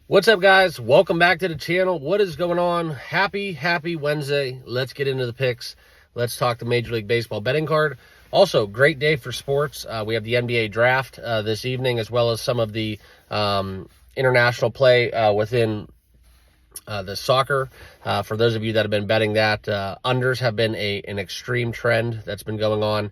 What's up, guys? Welcome back to the channel. What is going on? Happy Wednesday. Let's get into the picks. Let's talk the Major League Baseball betting card. Also, great day for sports. We have the NBA draft this evening, as well as some of the international play within the soccer. For those of you that have been betting that, unders have been an extreme trend that's been going on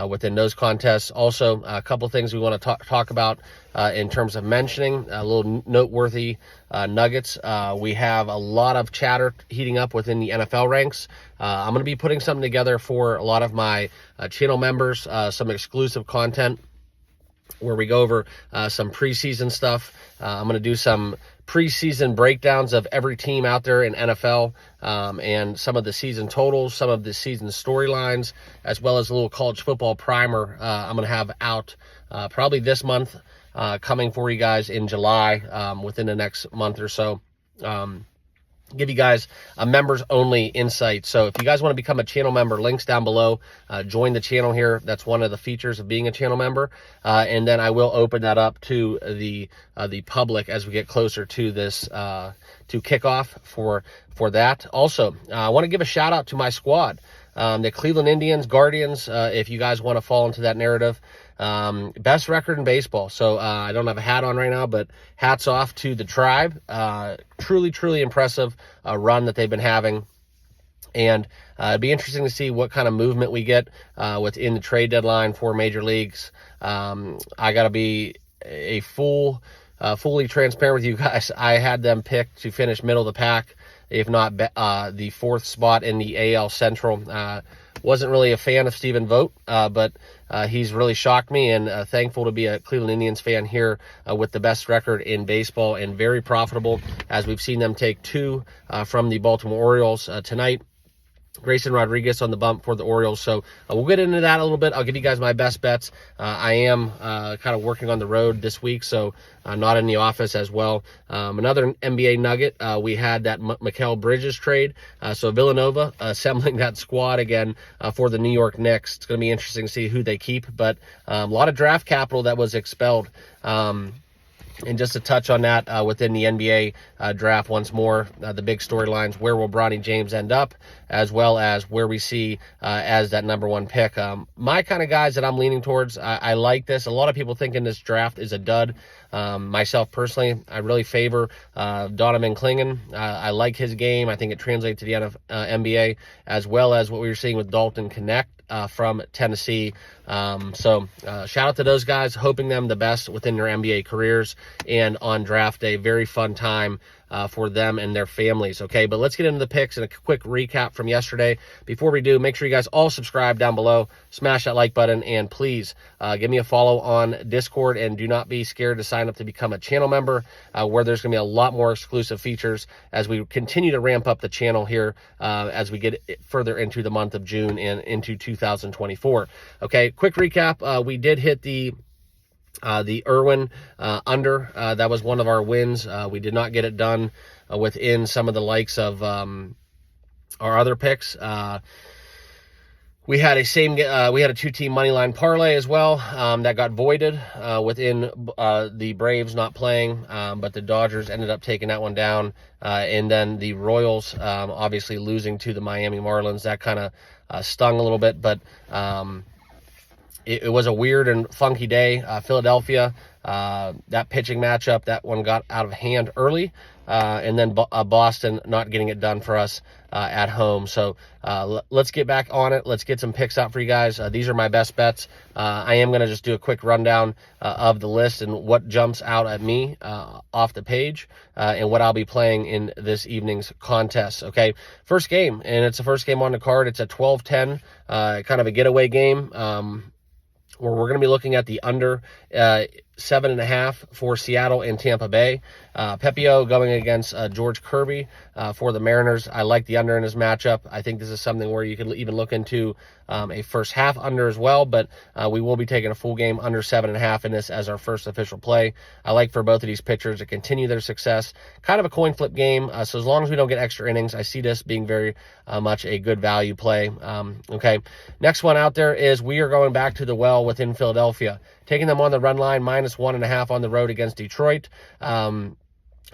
within those contests. Also, a couple things we want to talk about in terms of mentioning, a little noteworthy nuggets. We have a lot of chatter heating up within the NFL ranks. I'm going to be putting something together for a lot of my channel members, some exclusive content where we go over some preseason stuff. I'm going to do some preseason breakdowns of every team out there in NFL and some of the season totals, some of the season storylines, as well as a little college football primer I'm going to have out probably this month, coming for you guys in July, within the next month or so. Give you guys a members only insight. So if you guys want to become a channel member, links down below. Join the channel here. That's one of the features of being a channel member. And then I will open that up to the public as we get closer to this to kickoff for that. Also, I want to give a shout out to my squad, the Cleveland Indians, Guardians. If you guys want to fall into that narrative. Best record in baseball. So I don't have a hat on right now, but hats off to the Tribe. Truly impressive run that they've been having. And it'd be interesting to see what kind of movement we get within the trade deadline for major leagues. I got to be fully transparent with you guys. I had them picked to finish middle of the pack, if not the fourth spot in the AL Central. Wasn't really a fan of Stephen Vogt, but he's really shocked me, and thankful to be a Cleveland Indians fan here with the best record in baseball and very profitable, as we've seen them take two from the Baltimore Orioles tonight. Grayson Rodriguez on the bump for the Orioles. So we'll get into that a little bit. I'll give you guys my best bets. I am kind of working on the road this week, so not in the office as well. Another NBA nugget, we had that Mikal Bridges trade. So Villanova assembling that squad again for the New York Knicks. It's going to be interesting to see who they keep, but a lot of draft capital that was expelled. And just to touch on that within the NBA draft once more, the big storylines, where will Bronny James end up, as well as where we see as that number one pick. My kind of guys that I'm leaning towards, I like this. A lot of people thinking this draft is a dud. Myself personally, I really favor Donovan Clingan. I like his game. I think it translates to the NBA, as well as what we were seeing with Dalton Connect from Tennessee. So shout out to those guys, hoping them the best within their NBA careers and on draft day. Very fun time for them and their families. Okay, but let's get into the picks and a quick recap from yesterday. Before we do, make sure you guys all subscribe down below, smash that like button, and please give me a follow on Discord, and do not be scared to sign up to become a channel member, where there's going to be a lot more exclusive features as we continue to ramp up the channel here as we get further into the month of June and into 2024. Okay, quick recap. We did hit the Irwin under. That was one of our wins. We did not get it done within some of the likes of our other picks. We had a two-team money line parlay as well that got voided within the Braves not playing, but the Dodgers ended up taking that one down, and then the Royals obviously losing to the Miami Marlins. That kind of stung a little bit, but it was a weird and funky day. Philadelphia, that pitching matchup, that one got out of hand early, and then Boston not getting it done for us at home. So let's get back on it. Let's get some picks out for you guys. These are my best bets. I am going to just do a quick rundown of the list and what jumps out at me off the page, and what I'll be playing in this evening's contest. Okay, first game, and it's the first game on the card. It's a 12-10, kind of a getaway game, where we're going to be looking at the under 7.5 for Seattle and Tampa Bay. Pepio going against George Kirby for the Mariners. I like the under in his matchup. I think this is something where you could even look into a first half under as well, but we will be taking a full game under 7.5 in this as our first official play. I like for both of these pitchers to continue their success. Kind of a coin flip game, so as long as we don't get extra innings, I see this being very much a good value play. Okay, next one out there is we are going back to the well within Philadelphia, taking them on the run line, -1.5 on the road against Detroit.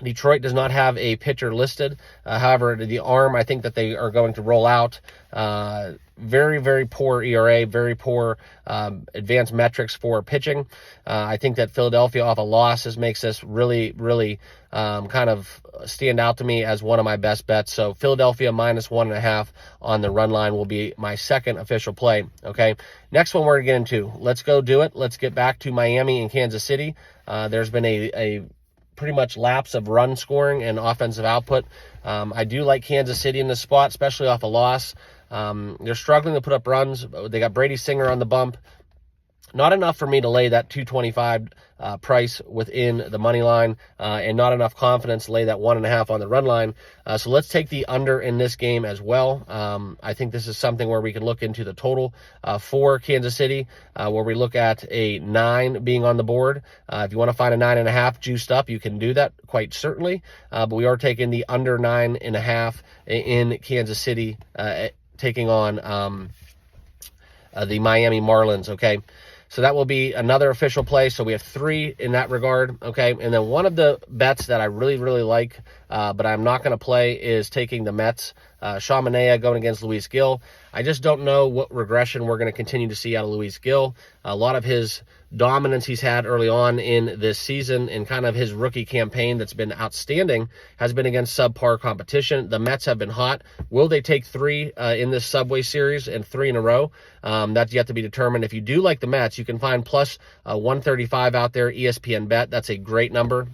Detroit does not have a pitcher listed. However, the arm, I think that they are going to roll out. Very, very poor ERA, very poor advanced metrics for pitching. I think that Philadelphia off a loss makes this really, really kind of stand out to me as one of my best bets. So Philadelphia -1.5 on the run line will be my second official play. Okay, next one we're going to get into. Let's go do it. Let's get back to Miami and Kansas City. There's been a pretty much lapse of run scoring and offensive output. I do like Kansas City in this spot, especially off a loss. They're struggling to put up runs. They got Brady Singer on the bump. Not enough for me to lay that 225 price within the money line, and not enough confidence to lay that 1.5 on the run line. So let's take the under in this game as well. I think this is something where we can look into the total for Kansas City, where we look at a 9 being on the board. If you want to find a 9.5 juiced up, you can do that quite certainly. But we are taking the under 9.5 in Kansas City, taking on the Miami Marlins. Okay. So that will be another official play. So we have 3 in that regard, okay? And then one of the bets that I really, really like, but I'm not going to play, is taking the Mets. Sean Manaea going against Luis Gil. I just don't know what regression we're going to continue to see out of Luis Gil. A lot of his dominance he's had early on in this season and kind of his rookie campaign that's been outstanding has been against subpar competition. The Mets have been hot. Will they take 3 in this Subway Series and 3 in a row? That's yet to be determined. If you do like the Mets, you can find plus 135 out there, ESPN Bet. That's a great number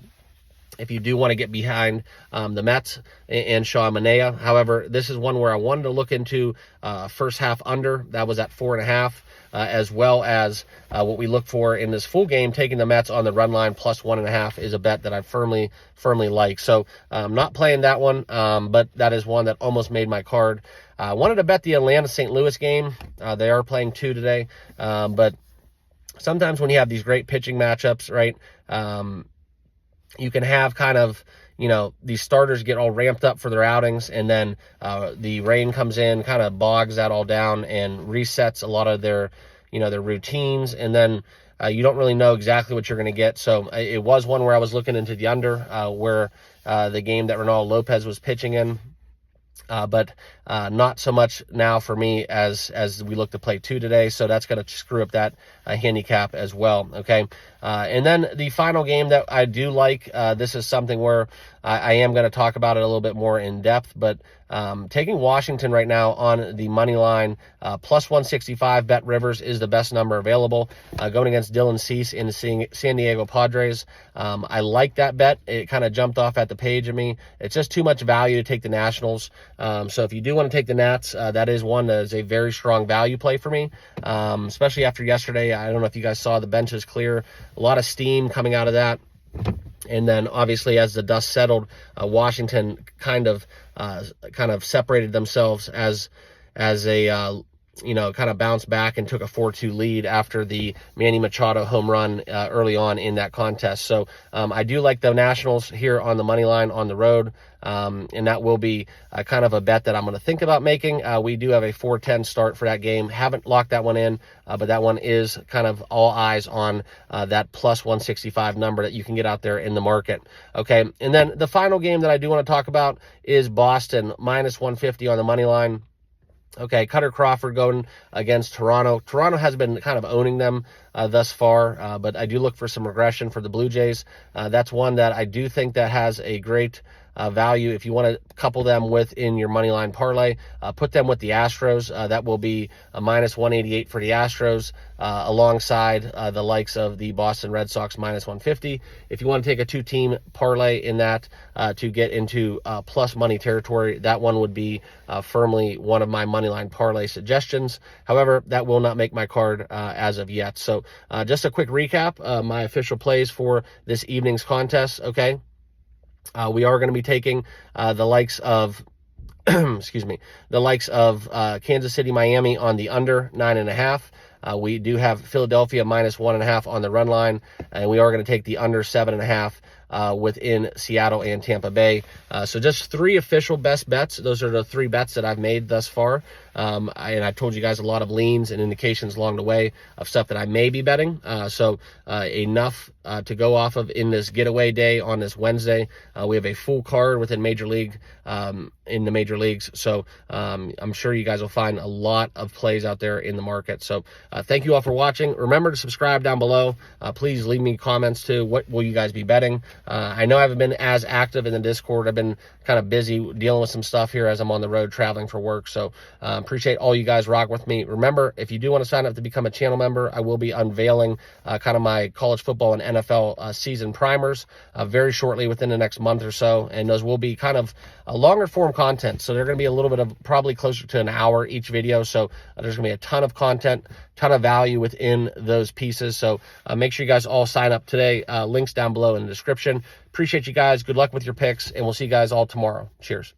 if you do want to get behind the Mets and Sean Manaea. However, this is one where I wanted to look into first half under. That was at 4.5, as well as what we look for in this full game. Taking the Mets on the run line plus 1.5 is a bet that I firmly like. So I'm not playing that one, but that is one that almost made my card. I wanted to bet the Atlanta-St. Louis game. They are playing 2 today, but sometimes when you have these great pitching matchups, right, you can have kind of, these starters get all ramped up for their outings, and then the rain comes in, kind of bogs that all down and resets a lot of their routines, and then you don't really know exactly what you're going to get. So it was one where I was looking into the under, where the game that Ronaldo Lopez was pitching in. But not so much now for me as we look to play 2 today. So that's going to screw up that handicap as well. Okay. And then the final game that I do like, this is something where I am going to talk about it a little bit more in depth, but taking Washington right now on the money line, plus 165. Bet Rivers is the best number available, going against Dylan Cease in the San Diego Padres. I like that bet. It kind of jumped off at the page of me. It's just too much value to take the Nationals. So if you do want to take the Nats, that is one that is a very strong value play for me, especially after yesterday. I don't know if you guys saw the benches clear, a lot of steam coming out of that. And then obviously as the dust settled, Washington kind of separated themselves as a kind of bounced back and took a 4-2 lead after the Manny Machado home run early on in that contest. So I do like the Nationals here on the money line on the road, and that will be kind of a bet that I'm going to think about making. We do have a 4-10 start for that game. Haven't locked that one in, but that one is kind of all eyes on that plus 165 number that you can get out there in the market. Okay, and then the final game that I do want to talk about is Boston, minus 150 on the money line. Okay, Cutter Crawford going against Toronto. Toronto has been kind of owning them thus far, but I do look for some regression for the Blue Jays. That's one that I do think that has a great value. If you want to couple them with in your money line parlay, put them with the Astros. That will be a minus 188 for the Astros, alongside the likes of the Boston Red Sox minus 150. If you want to take a 2-team parlay in that to get into plus money territory, that one would be firmly one of my money line parlay suggestions. However, that will not make my card as of yet. So just a quick recap, my official plays for this evening's contest. Okay. We are going to be taking the likes of the likes of Kansas City, Miami on the under 9.5. We do have Philadelphia minus 1.5 on the run line, and we are going to take the under 7.5 within Seattle and Tampa Bay. So just 3 official best bets. Those are the 3 bets that I've made thus far. And I told you guys a lot of leans and indications along the way of stuff that I may be betting. So enough to go off of in this getaway day on this Wednesday. We have a full card within Major League, in the major leagues. So I'm sure you guys will find a lot of plays out there in the market. So thank you all for watching. Remember to subscribe down below. Please leave me comments too. What will you guys be betting? I know I haven't been as active in the Discord. I've been kind of busy dealing with some stuff here as I'm on the road traveling for work. So appreciate all you guys rock with me. Remember, if you do want to sign up to become a channel member, I will be unveiling kind of my college football and NFL season primers very shortly within the next month or so. And those will be kind of a longer form content. So they're going to be a little bit of probably closer to an hour each video. So there's going to be a ton of content, ton of value within those pieces. So make sure you guys all sign up today. Links down below in the description. Appreciate you guys. Good luck with your picks, and we'll see you guys all tomorrow. Cheers.